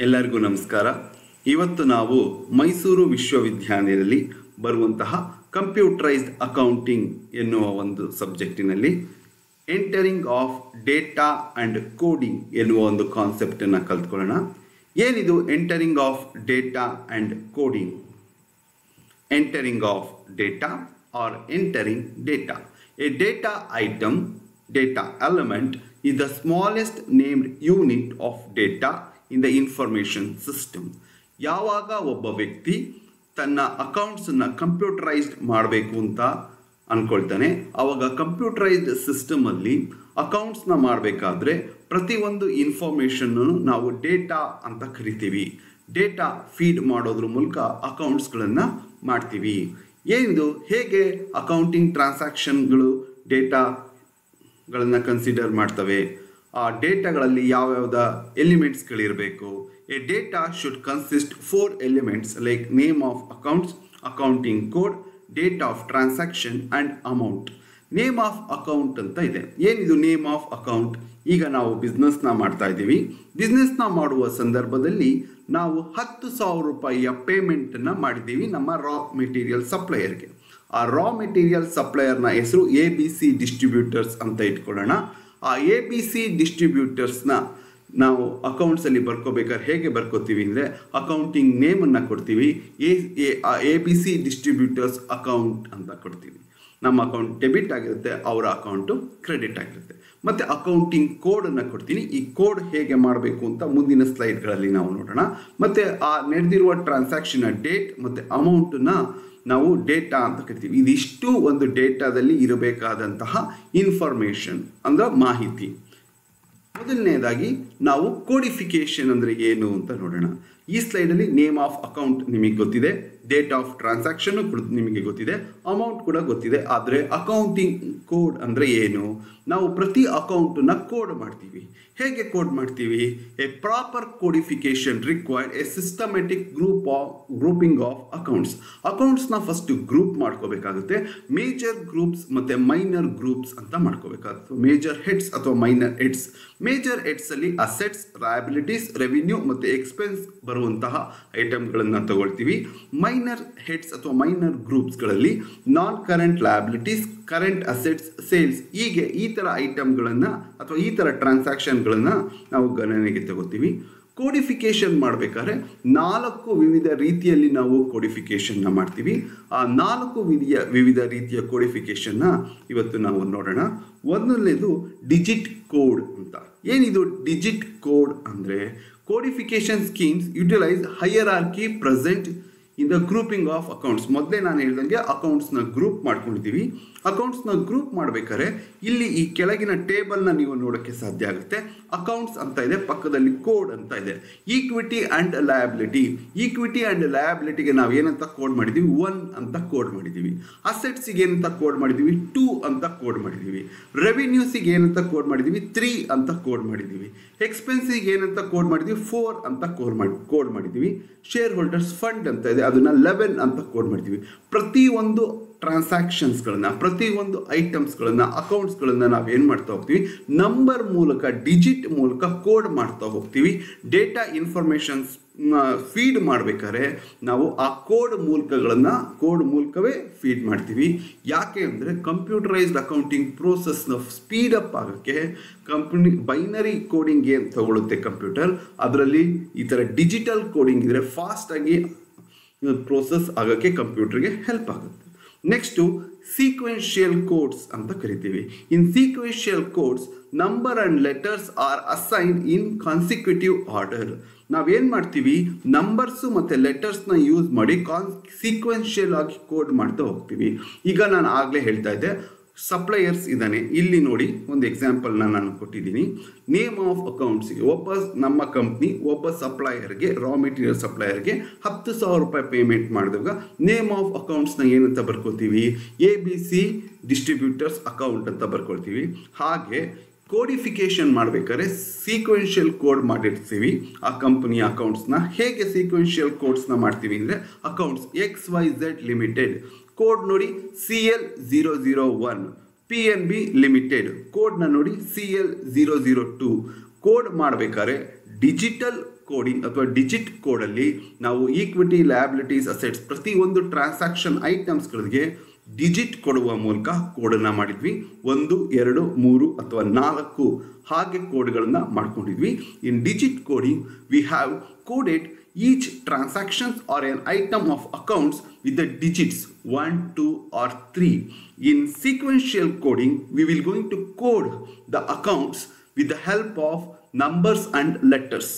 ಎಲ್ಲರಿಗೂ ನಮಸ್ಕಾರ. ಇವತ್ತು ನಾವು ಮೈಸೂರು ವಿಶ್ವವಿದ್ಯಾಲಯದಲ್ಲಿ ಬರುವಂತಹ ಕಂಪ್ಯೂಟರೈಸ್ಡ್ ಅಕೌಂಟಿಂಗ್ ಎನ್ನುವ ಒಂದು ಸಬ್ಜೆಕ್ಟಿನಲ್ಲಿ entering of data and coding ಎನ್ನುವ ಒಂದು ಕಾನ್ಸೆಪ್ಟನ್ನು ಕಲ್ತ್ಕೊಳ್ಳೋಣ. ಏನಿದು entering of data and coding? Entering of data or entering data. A data item, data element is the smallest named unit of data in the information system. ಯಾವಾಗ ಒಬ್ಬ ವ್ಯಕ್ತಿ ತನ್ನ ಅಕೌಂಟ್ಸನ್ನು computerised ಮಾಡಬೇಕು ಅಂತ ಅಂದ್ಕೊಳ್ತಾನೆ, ಆವಾಗ ಕಂಪ್ಯೂಟರೈಸ್ಡ್ ಸಿಸ್ಟಮಲ್ಲಿ ಅಕೌಂಟ್ಸ್ನ ಮಾಡಬೇಕಾದ್ರೆ ಪ್ರತಿಯೊಂದು ಇನ್ಫಾರ್ಮೇಷನ್ನು ನಾವು ಡೇಟಾ ಅಂತ ಕರಿತೀವಿ. ಡೇಟಾ ಫೀಡ್ ಮಾಡೋದ್ರ ಮೂಲಕ ಅಕೌಂಟ್ಸ್ಗಳನ್ನು ಮಾಡ್ತೀವಿ. ಏನಿದು, ಹೇಗೆ ಅಕೌಂಟಿಂಗ್ ಟ್ರಾನ್ಸಾಕ್ಷನ್ಗಳು ಡೇಟಾಗಳನ್ನು ಕನ್ಸಿಡರ್ ಮಾಡ್ತವೆ, ಆ ಡೇಟಾಗಳಲ್ಲಿ ಯಾವ್ಯಾವ್ದ ಎಲಿಮೆಂಟ್ಸ್ಗಳಿರಬೇಕು. A data should consist 4 elements like name of accounts, accounting code, date of transaction and amount. Name of account ಅಂತ ಇದೆ. ಏನಿದು ನೇಮ್ ಆಫ್ ಅಕೌಂಟ್? ಈಗ ನಾವು ಬಿಸ್ನೆಸ್ನ ಮಾಡ್ತಾ ಇದ್ದೀವಿ. ಬಿಸ್ನೆಸ್ನ ಮಾಡುವ ಸಂದರ್ಭದಲ್ಲಿ ನಾವು 10,000 ರೂಪಾಯಿಯ ಪೇಮೆಂಟನ್ನು ಮಾಡಿದ್ದೀವಿ ನಮ್ಮ ರಾ ಮೆಟೀರಿಯಲ್ ಸಪ್ಲೈಯರ್ಗೆ. ಆ ರಾ ಮೆಟೀರಿಯಲ್ ಸಪ್ಲೈಯರ್ನ ಹೆಸರು ABC ಡಿಸ್ಟ್ರಿಬ್ಯೂಟರ್ಸ್ ಅಂತ ಇಟ್ಕೊಳ್ಳೋಣ. ಆ ABC ಡಿಸ್ಟ್ರಿಬ್ಯೂಟರ್ಸ್ನ ನಾವು ಅಕೌಂಟ್ಸಲ್ಲಿ ಬರ್ಕೋಬೇಕಾದ್ರೆ ಹೇಗೆ ಬರ್ಕೋತೀವಿ ಅಂದರೆ, ಅಕೌಂಟಿಂಗ್ ನೇಮನ್ನು ಕೊಡ್ತೀವಿ, ABC ಡಿಸ್ಟ್ರಿಬ್ಯೂಟರ್ಸ್ ಅಕೌಂಟ್ ಅಂತ ಕೊಡ್ತೀವಿ. ನಮ್ಮ ಅಕೌಂಟ್ ಡೆಬಿಟ್ ಆಗಿರುತ್ತೆ, ಅವರ ಅಕೌಂಟು ಕ್ರೆಡಿಟ್ ಆಗಿರುತ್ತೆ. ಮತ್ತು ಅಕೌಂಟಿಂಗ್ ಕೋಡನ್ನು ಕೊಡ್ತೀನಿ. ಈ ಕೋಡ್ ಹೇಗೆ ಮಾಡಬೇಕು ಅಂತ ಮುಂದಿನ ಸ್ಲೈಡ್ಗಳಲ್ಲಿ ನಾವು ನೋಡೋಣ. ಮತ್ತು ಆ ನಡೆದಿರುವ ಟ್ರಾನ್ಸಾಕ್ಷನ್ನ ಡೇಟ್ ಮತ್ತು ಅಮೌಂಟನ್ನು ನಾವು ಡೇಟಾ ಅಂತ ಕರಿತೀವಿ. ಇದಿಷ್ಟು ಒಂದು ಡೇಟಾದಲ್ಲಿ ಇರಬೇಕಾದಂತಹ ಇನ್ಫಾರ್ಮೇಷನ್ ಅಂದರೆ ಮಾಹಿತಿ. ಮೊದಲನೇದಾಗಿ ನಾವು ಕೋಡಿಫಿಕೇಶನ್ ಅಂದರೆ ಏನು ಅಂತ ನೋಡೋಣ. ಈ ಸ್ಲೈಡಲ್ಲಿ ನೇಮ್ ಆಫ್ ಅಕೌಂಟ್ ನಿಮಗೆ ಗೊತ್ತಿದೆ, ಡೇಟ್ ಆಫ್ ಟ್ರಾನ್ಸಾಕ್ಷನ್ ನಿಮಗೆ ಗೊತ್ತಿದೆ, ಅಮೌಂಟ್ ಕೂಡ ಗೊತ್ತಿದೆ. ಆದರೆ ಅಕೌಂಟಿಂಗ್ ಕೋಡ್ ಅಂದರೆ ಏನು? ನಾವು ಪ್ರತಿ ಅಕೌಂಟನ್ನು ಕೋಡ್ ಮಾಡ್ತೀವಿ. ಹೇಗೆ ಕೋಡ್ ಮಾಡ್ತೀವಿ? A proper codification required a systematic grouping of accounts. ಅಕೌಂಟ್ಸ್ನ ಫಸ್ಟ್ ಗ್ರೂಪ್ ಮಾಡ್ಕೋಬೇಕಾಗುತ್ತೆ. ಮೇಜರ್ ಗ್ರೂಪ್ಸ್ ಮತ್ತು ಮೈನರ್ ಗ್ರೂಪ್ಸ್ ಅಂತ ಮಾಡ್ಕೋಬೇಕಾಗುತ್ತೆ. ಮೇಜರ್ ಹೆಡ್ಸ್ ಅಥವಾ ಮೈನರ್ ಹೆಡ್ಸ್. ಮೇಜರ್ ಹೆಡ್ಸಲ್ಲಿ ಅಸೆಟ್ಸ್, ಲಯಬಿಲಿಟೀಸ್, ರೆವಿನ್ಯೂ ಮತ್ತು ಎಕ್ಸ್ಪೆನ್ಸ್ ಬರುವಂತಹ ಐಟಮ್ಗಳನ್ನು ತಗೊಳ್ತೀವಿ. ಮೈನರ್ ಹೆಡ್ಸ್ ಅಥವಾ ಮೈನರ್ ಗ್ರೂಪ್ಸ್ಗಳಲ್ಲಿ non current liabilities, current assets, sales, ಹೀಗೆ ಈ ಥರ ಐಟಮ್ಗಳನ್ನು ಅಥವಾ ಈ ಥರ ಟ್ರಾನ್ಸಾಕ್ಷನ್ಗಳನ್ನು ನಾವು ಗಣನೆಗೆ ತಗೋತೀವಿ. ಕೋಡಿಫಿಕೇಶನ್ ಮಾಡಬೇಕಾದ್ರೆ 4 ವಿವಿಧ ರೀತಿಯಲ್ಲಿ ನಾವು ಕೋಡಿಫಿಕೇಶನ್ನ ಮಾಡ್ತೀವಿ. ಆ 4 ವಿವಿಧ ರೀತಿಯ ಕೋಡಿಫಿಕೇಶನ್ನ ಇವತ್ತು ನಾವು ನೋಡೋಣ. ಒಂದನೇದು ಡಿಜಿಟ್ ಕೋಡ್ ಅಂತ. ಏನಿದು ಡಿಜಿಟ್ ಕೋಡ್ ಅಂದರೆ, codification schemes utilise hierarchy present in the grouping of accounts. ಮೊದಲೇ ನಾನು ಹೇಳ್ದಂಗೆ ಅಕೌಂಟ್ಸ್ನ ಗ್ರೂಪ್ ಮಾಡ್ಕೊಂಡಿದ್ದೀವಿ. ಅಕೌಂಟ್ಸ್ನ ಗ್ರೂಪ್ ಮಾಡಬೇಕಾದ್ರೆ ಇಲ್ಲಿ ಈ ಕೆಳಗಿನ ಟೇಬಲ್ನ ನೀವು ನೋಡೋಕ್ಕೆ ಸಾಧ್ಯ ಆಗುತ್ತೆ. ಅಕೌಂಟ್ಸ್ ಅಂತ ಇದೆ, ಪಕ್ಕದಲ್ಲಿ ಕೋಡ್ ಅಂತ ಇದೆ. Equity and liability. Equity and ಲಯಬಿಲಿಟಿಗೆ ನಾವು ಏನಂತ ಕೋಡ್ ಮಾಡಿದ್ದೀವಿ? 1 ಅಂತ ಕೋಡ್ ಮಾಡಿದ್ದೀವಿ. ಅಸೆಟ್ಸಿಗೆ ಏನಂತ ಕೋಡ್ ಮಾಡಿದ್ದೀವಿ? 2 ಅಂತ ಕೋಡ್ ಮಾಡಿದ್ದೀವಿ. ರೆವಿನ್ಯೂಸಿಗೆ ಏನಂತ ಕೋಡ್ ಮಾಡಿದ್ದೀವಿ? 3 ಅಂತ ಕೋಡ್ ಮಾಡಿದ್ದೀವಿ. ಎಕ್ಸ್ಪೆನ್ಸಿಗೆ ಏನಂತ ಕೋಡ್ ಮಾಡಿದ್ದೀವಿ? 4 ಅಂತ ಕೋಡ್ ಮಾಡಿದ್ದೀವಿ. ಶೇರ್ ಹೋಲ್ಡರ್ಸ್ ಫಂಡ್ ಅಂತ ಇದೆ, ಅದನ್ನು 11 ಅಂತ ಕೋಡ್ ಮಾಡಿದ್ದೀವಿ. ಪ್ರತಿಯೊಂದು ಟ್ರಾನ್ಸಾಕ್ಷನ್ಸ್ಗಳನ್ನು, ಪ್ರತಿಯೊಂದು ಐಟಮ್ಸ್ಗಳನ್ನು, ಅಕೌಂಟ್ಸ್ಗಳನ್ನು ನಾವು ಏನು ಮಾಡ್ತಾ ಹೋಗ್ತೀವಿ? ನಂಬರ್ ಮೂಲಕ, ಡಿಜಿಟ್ ಮೂಲಕ ಕೋಡ್ ಮಾಡ್ತಾ ಹೋಗ್ತೀವಿ. ಡೇಟಾ ಇನ್ಫಾರ್ಮೇಷನ್ಸ್ ಫೀಡ್ ಮಾಡಬೇಕಾದ್ರೆ ನಾವು ಆ ಕೋಡ್ ಮೂಲಕವೇ ಫೀಡ್ ಮಾಡ್ತೀವಿ. ಯಾಕೆ ಅಂದರೆ ಕಂಪ್ಯೂಟರೈಸ್ಡ್ ಅಕೌಂಟಿಂಗ್ ಪ್ರೋಸೆಸ್ನ ಸ್ಪೀಡಪ್ ಆಗೋಕ್ಕೆ ಬೈನರಿ ಕೋಡಿಂಗ್ ಏನು ತಗೊಳುತ್ತೆ ಕಂಪ್ಯೂಟರ್, ಅದರಲ್ಲಿ ಈ ಥರ ಡಿಜಿಟಲ್ ಕೋಡಿಂಗ್ ಇದ್ದರೆ ಫಾಸ್ಟಾಗಿ ಪ್ರೋಸೆಸ್ ಆಗೋಕ್ಕೆ ಕಂಪ್ಯೂಟರ್ಗೆ ಹೆಲ್ಪ್ ಆಗುತ್ತೆ. ನೆಕ್ಸ್ಟು ಸೀಕ್ವೆನ್ಷಿಯಲ್ ಕೋಡ್ಸ್ ಅಂತ ಕರಿತೀವಿ. In sequential codes number and letters are assigned in consecutive order. ನಾವೇನು ಮಾಡ್ತೀವಿ? ನಂಬರ್ಸು ಮತ್ತು ಲೆಟರ್ಸ್ನ ಯೂಸ್ ಮಾಡಿ ಸೀಕ್ವೆನ್ಷಿಯಲ್ ಆಗಿ ಕೋಡ್ ಮಾಡ್ತಾ ಹೋಗ್ತೀವಿ. ಈಗ ನಾನು ಆಗಲೇ ಹೇಳ್ತಾ ಇದ್ದೆ, ಸಪ್ಲೈಯರ್ಸ್ ಇದ್ದಾನೆ. ಇಲ್ಲಿ ನೋಡಿ, ಒಂದು ಎಕ್ಸಾಂಪಲ್ನ ನಾನು ಕೊಟ್ಟಿದ್ದೀನಿ. ನೇಮ್ ಆಫ್ ಅಕೌಂಟ್ಸಿಗೆ ನಮ್ಮ ಕಂಪ್ನಿ ಒಬ್ಬ ಸಪ್ಲೈಯರ್ಗೆ, ರಾ ಮೆಟೀರಿಯಲ್ ಸಪ್ಲೈಯರ್ಗೆ 10,000 ರೂಪಾಯಿ ಪೇಮೆಂಟ್ ಮಾಡಿದಾಗ ನೇಮ್ ಆಫ್ ಅಕೌಂಟ್ಸ್ನ ಏನಂತ ಬರ್ಕೋತೀವಿ? ABC ಡಿಸ್ಟ್ರಿಬ್ಯೂಟರ್ಸ್ ಅಕೌಂಟ್ ಅಂತ ಬರ್ಕೊಳ್ತೀವಿ. ಹಾಗೆ ಕೋಡಿಫಿಕೇಶನ್ ಮಾಡಬೇಕಾದ್ರೆ ಸೀಕ್ವೆನ್ಷಿಯಲ್ ಕೋಡ್ ಮಾಡಿರ್ತೀವಿ ಆ ಕಂಪನಿಯ ಅಕೌಂಟ್ಸ್ನ. ಹೇಗೆ ಸೀಕ್ವೆನ್ಷಿಯಲ್ ಕೋಡ್ಸ್ನ ಮಾಡ್ತೀವಿ ಅಂದರೆ, ಅಕೌಂಟ್ಸ್ XYZ ಲಿಮಿಟೆಡ್ ಕೋಡ್ ನೋಡಿ CL001, PNB ಲಿಮಿಟೆಡ್ ಕೋಡ್ನ ನೋಡಿ CL002. ಕೋಡ್ ಮಾಡಬೇಕಾದ್ರೆ ಡಿಜಿಟಲ್ ಕೋಡಿಂಗ್ ಅಥವಾ ಡಿಜಿಟ್ ಕೋಡಲ್ಲಿ ನಾವು ಈಕ್ವಿಟಿ, ಲಯಬಿಲಿಟೀಸ್, ಅಸೆಟ್ಸ್ ಪ್ರತಿಯೊಂದು ಟ್ರಾನ್ಸಾಕ್ಷನ್ ಐಟಮ್ಸ್ಗಳಿಗೆ ಡಿಜಿಟ್ ಕೊಡುವ ಮೂಲಕ ಕೋಡನ್ನು ಮಾಡಿದ್ವಿ. 1, 2, 3 ಅಥವಾ 4 ಹಾಗೆ ಕೋಡ್ಗಳನ್ನು ಮಾಡ್ಕೊಂಡಿದ್ವಿ. In digit coding we have coded each transactions or an item of accounts with the digits 1, 2 or 3. In sequential coding, we will going to code the accounts with the help of numbers and letters.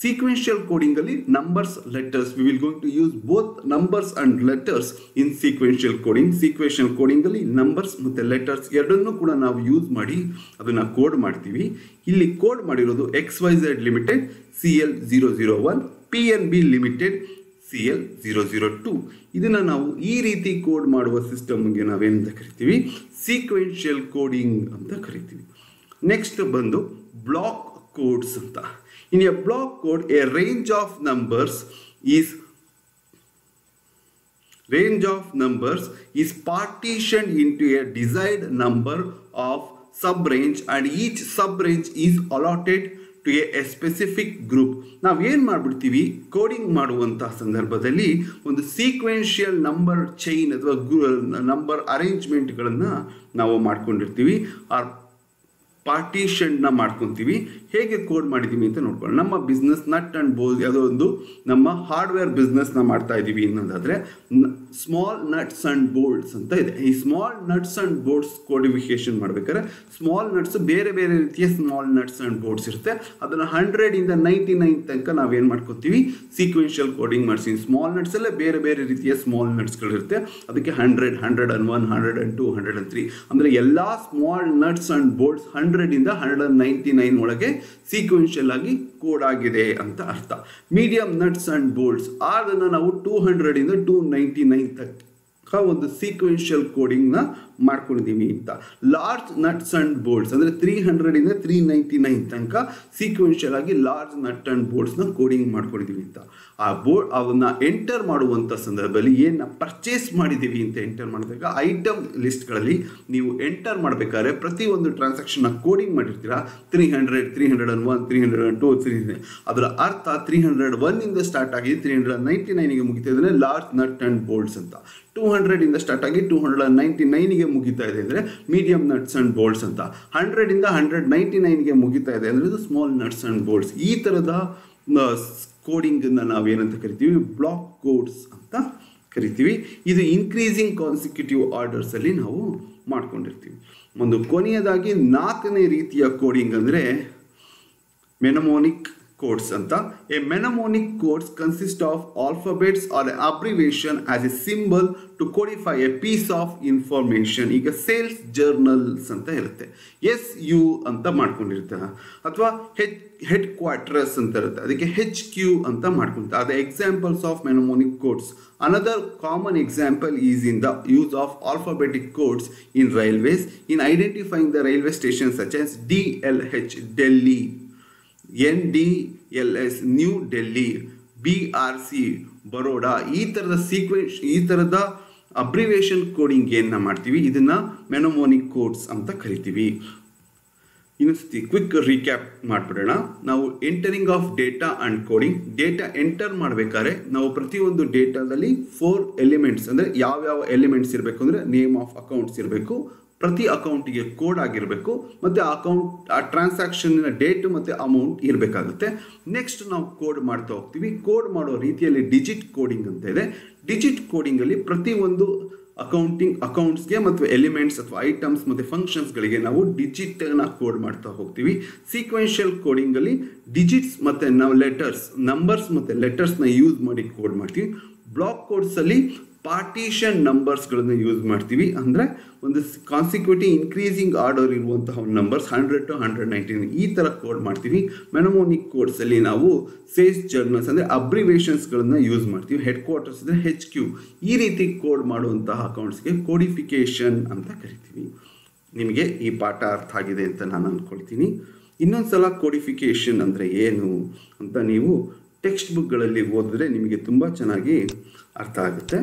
Sequential coding alli numbers, letters, we will going to use both numbers and letters in sequential coding. Sequential coding alli numbers ಮತ್ತೆ letters ಎರಡನ್ನೂ ಕೂಡ ನಾವು use ಮಾಡಿ ಅದನ್ನ code ಮಾಡ್ತೀವಿ. ಇಲ್ಲಿ code ಮಾಡಿರೋದು XYZ limited CL001, PNB limited CL002. ಇದನ್ನು ನಾವು ಈ ರೀತಿ ಕೋಡ್ ಮಾಡುವ ಸಿಸ್ಟಮ್ಗೆ ನಾವೇನಂತ ಕರಿತೀವಿ, ಸೀಕ್ವೆನ್ಷಿಯಲ್ ಕೋಡಿಂಗ್ ಅಂತ ಕರಿತೀವಿ. ನೆಕ್ಸ್ಟ್ ಬಂದು ಬ್ಲಾಕ್ ಕೋಡ್ಸ್ ಅಂತ. In a block code, a range of numbers is partitioned into a desired number of sub-range and each sub-range is allotted to a specific group. ನಾವು ಏನು ಮಾಡ್ಬಿಡ್ತೀವಿ, ಕೋಡಿಂಗ್ ಮಾಡುವಂತಹ ಸಂದರ್ಭದಲ್ಲಿ ಒಂದು sequential number chain ಅಥವಾ number ಅರೇಂಜ್ಮೆಂಟ್ಗಳನ್ನು ನಾವು ಮಾಡ್ಕೊಂಡಿರ್ತೀವಿ. ಪಾರ್ಟಿಷನ್ನ ಮಾಡ್ಕೊತೀವಿ. ಹೇಗೆ ಕೋಡ್ ಮಾಡಿದ್ದೀವಿ ಅಂತ ನೋಡ್ಕೊಳ್ಳಿ. ನಮ್ಮ ಬಿಸ್ನೆಸ್ ನಟ್ ಆ್ಯಂಡ್ ಬೋಲ್ಟ್, ಯಾವುದೋ ಒಂದು ನಮ್ಮ ಹಾರ್ಡ್ವೇರ್ ಬಿಸ್ನೆಸ್ನ ಮಾಡ್ತಾ ಇದ್ದೀವಿ ಅನ್ನೋದಾದರೆ ಸ್ಮಾಲ್ ನಟ್ಸ್ ಆ್ಯಂಡ್ ಬೋಲ್ಟ್ಸ್ ಅಂತ ಇದೆ. ಈ small nuts and bolts codification ಮಾಡ್ಬೇಕಾದ್ರೆ ಸ್ಮಾಲ್ ನಟ್ಸ್ ಬೇರೆ ಬೇರೆ ರೀತಿಯ ಸ್ಮಾಲ್ ನಟ್ಸ್ ಆ್ಯಂಡ್ ಬೋಲ್ಟ್ಸ್ ಇರುತ್ತೆ. ಅದನ್ನು 100 ಇಂದ 99 ತನಕ ನಾವೇನು ಮಾಡ್ಕೊತೀವಿ, ಸೀಕ್ವೆನ್ಷಿಯಲ್ ಕೋಡಿಂಗ್ ಮಾಡಿಸ್ತೀವಿ. ಸ್ಮಾಲ್ ನಟ್ಸಲ್ಲೇ ಬೇರೆ ಬೇರೆ ರೀತಿಯ ಸ್ಮಾಲ್ ನಟ್ಸ್ಗಳಿರುತ್ತೆ. ಅದಕ್ಕೆ 100, 101, 102, 103 ಅಂದರೆ ಎಲ್ಲ ಸ್ಮಾಲ್ ನಟ್ಸ್ ಆ್ಯಂಡ್ ಬೋಲ್ಟ್ಸ್ 100 ಇಂದ 199 ಒಳಗೆ ಸೀಕ್ವೆನ್ಷಿಯಲ್ ಆಗಿ ಕೋಡ್ ಆಗಿದೆ ಅಂತ ಅರ್ಥ. ಮೀಡಿಯಂ ನಟ್ಸ್ ಅಂಡ್ ಬೋಲ್ಟ್ಸ್ ಅದನ್ನು ನಾವು 200 ಇಂದ 299 ತನಕ ಒಂದು ಸೀಕ್ವೆನ್ಷಿಯಲ್ ಕೋಡಿಂಗ್ನ ಮಾಡ್ಕೊಂಡಿದ್ದೀವಿ ಅಂತ. ಲಾರ್ಜ್ ನಟ್ಸ್ ಅಂಡ್ ಬೋಲ್ಟ್ಸ್ ಅಂದರೆ 300 ಇಂದ 399 ತನಕ ಸೀಕ್ವೆನ್ಷಿಯಲ್ ಆಗಿ ಲಾರ್ಜ್ ನಟ್ ಅಂಡ್ ಬೋಲ್ಟ್ಸ್ನ ಕೋಡಿಂಗ್ ಮಾಡ್ಕೊಂಡಿದ್ದೀವಿ ಅಂತ. ಆ ಬೋರ್ಡ್ ಅವನ್ನ ಎಂಟರ್ ಮಾಡುವಂಥ ಸಂದರ್ಭದಲ್ಲಿ ಏನು ಪರ್ಚೇಸ್ ಮಾಡಿದ್ದೀವಿ ಅಂತ ಎಂಟರ್ ಮಾಡಿದಾಗ ಐಟಮ್ ಲಿಸ್ಟ್ಗಳಲ್ಲಿ ನೀವು ಎಂಟರ್ ಮಾಡಬೇಕಾದ್ರೆ ಪ್ರತಿಯೊಂದು ಟ್ರಾನ್ಸಾಕ್ಷನ್ನ ಕೋಡಿಂಗ್ ಮಾಡಿರ್ತೀರಾ. 300, 301, 302, 300 ಅದರ ಅರ್ಥ 301 ಇಂದ ಸ್ಟಾರ್ಟ್ ಆಗಿ 399ಗೆ ಮುಗಿತಾ ಇದ್ರೆ ಲಾರ್ಜ್ ನಟ್ ಅಂಡ್ ಬೋಲ್ಟ್ಸ್ ಅಂತ. 200 ಇಂದ ಸ್ಟಾರ್ಟ್ ಆಗಿ 299ಗೆ ಮುಗಿತಾ ಇದೆ ಅಂದರೆ ಮೀಡಿಯಂ ನಟ್ಸ್ ಅಂಡ್ ಬೋಲ್ಟ್ಸ್ ಅಂತ. 100 ಇಂದ 199ಗೆ ಮುಗಿತಾ ಇದೆ ಅಂದರೆ ಇದು ಸ್ಮಾಲ್ ನಟ್ಸ್ ಅಂಡ್ ಬೋಲ್ಟ್ಸ್. ಈ ಥರದ ಕೋಡಿಂಗನ್ನು ನಾವೇನಂತ ಕರಿತೀವಿ, ಬ್ಲಾಕ್ ಕೋಡ್ಸ್ ಅಂತ ಕರಿತೀವಿ. ಇದು ಇನ್ಕ್ರೀಸಿಂಗ್ ಕಾನ್ಸಿಕ್ಯೂಟಿವ್ ಆರ್ಡರ್ಸಲ್ಲಿ ನಾವು ಮಾಡ್ಕೊಂಡಿರ್ತೀವಿ. ಒಂದು ಕೊನೆಯದಾಗಿ 4ನೇ ರೀತಿಯ ಕೋಡಿಂಗ್ ಅಂದರೆ ಮೆನಮೋನಿಕ್ codes anta. A mnemonic codes consist of alphabets or abbreviation as a symbol to codify a piece of information. ಈಗ ಸೇಲ್ಸ್ ಜರ್ನಲ್ಸ್ ಅಂತ ಇರುತ್ತೆ, SU ಅಂತ ಮಾಡ್ಕೊಂಡಿರ್ತಾರೆ, ಅಥವಾ ಹೆಡ್ ಕ್ವಾರ್ಟರ್ಸ್ ಅಂತ ಇರುತ್ತೆ, ಅದಕ್ಕೆ HQ ಅಂತ ಮಾಡ್ಕೊಂತಾರೆ. ಅದು examples of mnemonic codes. Another common example is in the use of alphabetic codes in railways in identifying the railway stations such as DLH Delhi, NDLS new Delhi, BRC Baroda. ಈ ಥರದ abbreviation coding ಏನ ಮಾಡ್ತೀವಿ, ಇದನ್ನ ಮೆನಮೋನಿಕ್ codes ಅಂತ ಕರಿತೀವಿ. ಇನ್ನೊಂದ್ಸತಿ quick recap ಮಾಡಿಬಿಡೋಣ. ನಾವು entering of data and coding. Data enter ಮಾಡಬೇಕಾದ್ರೆ ನಾವು ಪ್ರತಿಯೊಂದು ಡೇಟಾದಲ್ಲಿ 4 ಎಲಿಮೆಂಟ್ಸ್ ಅಂದರೆ ಯಾವ್ಯಾವ ಎಲಿಮೆಂಟ್ಸ್ ಇರಬೇಕು ಅಂದರೆ ನೇಮ್ ಆಫ್ ಅಕೌಂಟ್ಸ್ ಇರಬೇಕು, ಪ್ರತಿ ಅಕೌಂಟಿಗೆ ಕೋಡ್ ಆಗಿರಬೇಕು, ಮತ್ತು ಆ ಟ್ರಾನ್ಸಾಕ್ಷನ್ನ ಡೇಟ್ ಮತ್ತು ಅಮೌಂಟ್ ಇರಬೇಕಾಗುತ್ತೆ. ನೆಕ್ಸ್ಟ್ ನಾವು ಕೋಡ್ ಮಾಡ್ತಾ ಹೋಗ್ತೀವಿ. ಕೋಡ್ ಮಾಡೋ ರೀತಿಯಲ್ಲಿ ಡಿಜಿಟ್ ಕೋಡಿಂಗ್ ಅಂತ ಇದೆ. ಡಿಜಿಟ್ ಕೋಡಿಂಗಲ್ಲಿ ಪ್ರತಿಯೊಂದು ಅಕೌಂಟ್ಸ್ಗೆ ಮತ್ತು ಎಲಿಮೆಂಟ್ಸ್ ಅಥವಾ ಐಟಮ್ಸ್ ಮತ್ತು ಫಂಕ್ಷನ್ಸ್ಗಳಿಗೆ ನಾವು ಡಿಜಿಟನ್ನ ಕೋಡ್ ಮಾಡ್ತಾ ಹೋಗ್ತೀವಿ. ಸೀಕ್ವೆನ್ಷಿಯಲ್ ಕೋಡಿಂಗಲ್ಲಿ ಡಿಜಿಟ್ಸ್ ಮತ್ತು ನಾವು ಲೆಟರ್ಸ್, ನಂಬರ್ಸ್ ಮತ್ತು ಲೆಟರ್ಸ್ನ ಯೂಸ್ ಮಾಡಿ ಕೋಡ್ ಮಾಡ್ತೀವಿ. ಬ್ಲಾಕ್ ಕೋಡ್ಸಲ್ಲಿ ಪಾರ್ಟಿಷನ್ ನಂಬರ್ಸ್ಗಳನ್ನು ಯೂಸ್ ಮಾಡ್ತೀವಿ, ಅಂದರೆ ಒಂದು ಕಾನ್ಸಿಕ್ಯೂಟಿವ್ ಇನ್ಕ್ರೀಸಿಂಗ್ ಆರ್ಡರ್ ಇರುವಂತಹ ನಂಬರ್ಸ್ 100 to 119 ಈ ಥರ ಕೋಡ್ ಮಾಡ್ತೀವಿ. ಮೆನಮೋನಿಕ್ ಕೋಡ್ಸಲ್ಲಿ ನಾವು ಸೇಲ್ಸ್ ಜರ್ನಲ್ಸ್ ಅಂದರೆ ಅಬ್ರಿವೇಷನ್ಸ್ಗಳನ್ನು ಯೂಸ್ ಮಾಡ್ತೀವಿ. ಹೆಡ್ ಕ್ವಾರ್ಟರ್ಸ್ ಅಂದರೆ HQ. ಈ ರೀತಿ ಕೋಡ್ ಮಾಡುವಂತಹ ಅಕೌಂಟ್ಸ್ಗೆ ಕೋಡಿಫಿಕೇಷನ್ ಅಂತ ಕರಿತೀವಿ. ನಿಮಗೆ ಈ ಪಾಠ ಅರ್ಥ ಆಗಿದೆ ಅಂತ ನಾನು ಅಂದ್ಕೊಳ್ತೀನಿ. ಇನ್ನೊಂದು ಸಲ ಕೋಡಿಫಿಕೇಷನ್ ಅಂದರೆ ಏನು ಅಂತ ನೀವು ಟೆಕ್ಸ್ಟ್ ಬುಕ್ಗಳಲ್ಲಿ ಓದಿದ್ರೆ ನಿಮಗೆ ತುಂಬ ಚೆನ್ನಾಗಿ ಅರ್ಥ ಆಗುತ್ತೆ.